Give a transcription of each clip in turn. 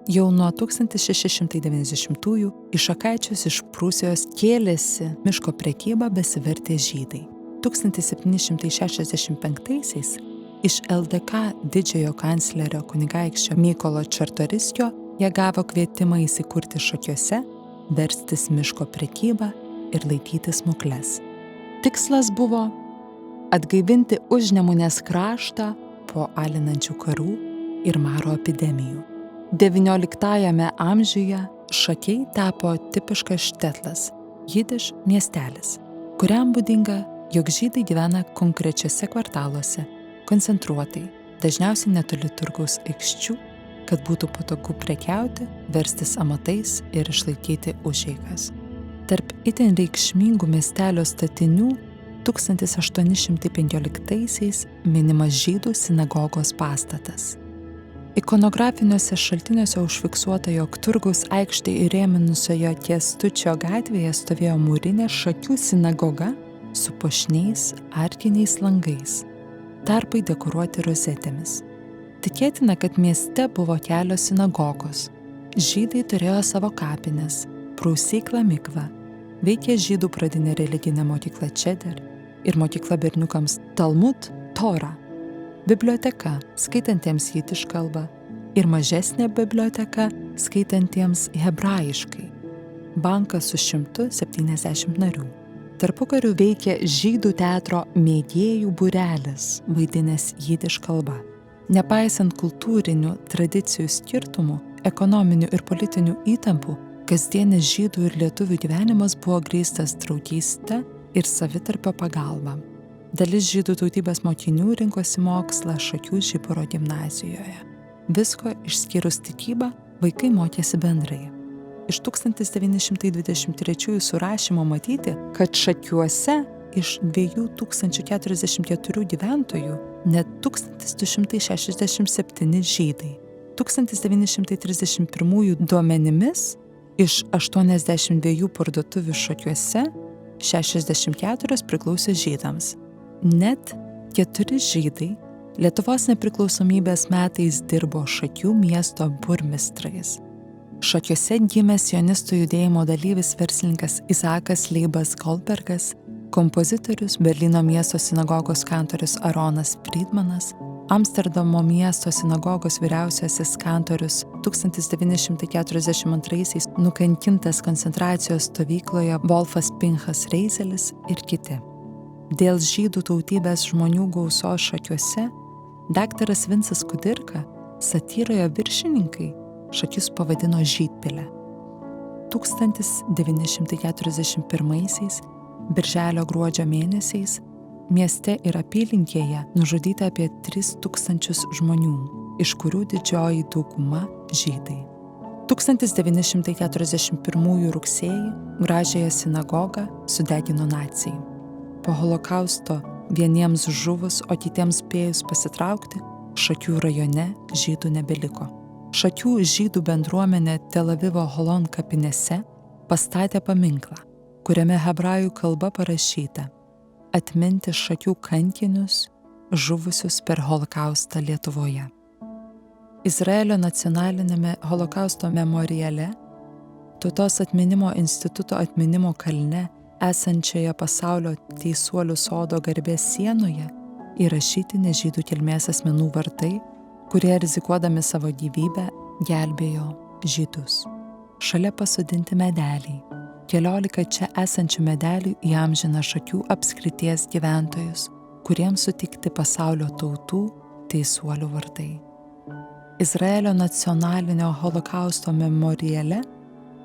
Jau nuo 1690-ųjų į Šakaičius iš Prūsijos kėlėsi miško prekyba besivertė žydai. 1765-aisiais iš LDK didžiojo kanclerio kunigaikščio Mykolo Čartoriskio jie gavo kvietimą įsikurti Šakiuose, verstis miško prekybą ir laikyti smukles. Tikslas buvo atgaivinti Užnemunės kraštą po alinančių karų ir maro epidemijų. XIX amžiuje Šakiai tapo tipiškas štetlas, jidiš miestelis, kuriam būdinga, jog žydai gyvena konkrečiuose kvartaluose, koncentruotai, dažniausiai netoli turgaus aikščių, kad būtų patogu prekiauti, verstis amatais ir išlaikyti užeigas. Tarp itin reikšmingų miestelio statinių 1815-aisiais minimas žydų sinagogos pastatas. Ikonografiniuose šaltiniuose užfiksuota, jog turgaus aikštė įrėminusioje Kęstučio gatvėje stovėjo mūrinė Šakių sinagoga su puošniais arkiniais langais, tarpai dekoruoti rozetėmis. Tikėtina, kad mieste buvo kelios sinagogos. Žydai turėjo savo kapines, prausyklą mikvą, veikė žydų pradinė religinė mokykla Čeder ir mokykla berniukams Talmud Tora, biblioteka skaitantiems jidiš kalbą ir mažesnė biblioteka skaitantiems hebrajiškai, bankas su 170 narių. Tarpukariu veikė žydų teatro mėgėjų būrelis, vaidinęs jidiš kalbą. Nepaisant kultūrinių tradicijų skirtumų, ekonominių ir politinių įtampų, kasdienis žydų ir lietuvių gyvenimas buvo grįstas draugyste ir savitarpio pagalba. Dalis žydų tautybės mokinių rinkosi mokslą Šakių Žiburo gimnazijoje. Visko išskyrus tikybą vaikai mokėsi bendrai. Iš 1923 surašymo matyti, kad Šakiuose iš 2044 gyventojų net 1267 žydai. 1931 duomenimis iš 82 parduotuvių Šakiuose 64 priklausė žydams. Net 4 žydai Lietuvos nepriklausomybės metais dirbo Šakių miesto burmistrais. Šakiuose gimęs sionistų judėjimo dalyvis verslininkas Izakas Leibas Goldbergas, kompozitorius Berlyno miesto sinagogos kantorius Aronas Friedmanas, Amsterdamo miesto sinagogos vyriausiasis kantorius 1942 nukankintas koncentracijos stovykloje Wolfas Pinchas Reizelis ir kiti. Dėl žydų tautybės žmonių gausos Šakiuose daktaras Vincas Kudirka satyroje Viršininkai Šakius pavadino žydpile. 1941 birželio gruodžio mėnesiais mieste ir apylinkėje nužudyta apie 3000 žmonių, iš kurių didžioji dauguma žydai. 1941 rugsėjį Gražiąją sinagogą sudegino naciai. Po holokausto vieniems žuvus, o kitiems spėjus pasitraukti, Šakių rajone žydų nebeliko. Šakių žydų bendruomenė Tel Avivo Holon kapinėse pastatė paminklą, kuriame hebrajų kalba parašyta: atminti Šakių kankinius, žuvusius per holokaustą Lietuvoje. Izraelio nacionalinėme holokausto memoriale, Tautos atminimo instituto atminimo kalne esančioje pasaulio teisuolių sodo garbės sienoje įrašyti nežydų kilmės asmenų vardai, kurie rizikuodami savo gyvybę gelbėjo žydus. Šalia pasodinti medeliai. 14 čia esančių medelių įamžina Šakių apskrities gyventojus, kuriems sutikti pasaulio tautų teisuolių vardai. Izraelio nacionalinio holokausto memoriale,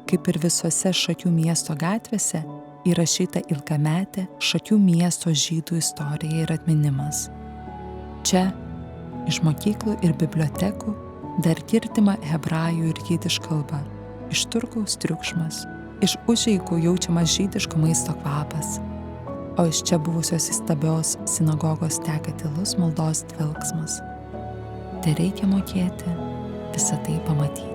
kaip ir visose Šakių miesto gatvėse, įrašyta ilgametė Šakių miesto žydų istorija ir atminimas. Čia, iš mokyklų ir bibliotekų, dar girdima hebrajų ir jidiš kalba, iš turgaus triukšmas, iš užeigų jaučiamas žydiško maisto kvapas, o iš čia buvusios įstabios sinagogos teka tylus maldos dvelksmas. Tai reikia mokėti visą tai pamatyti.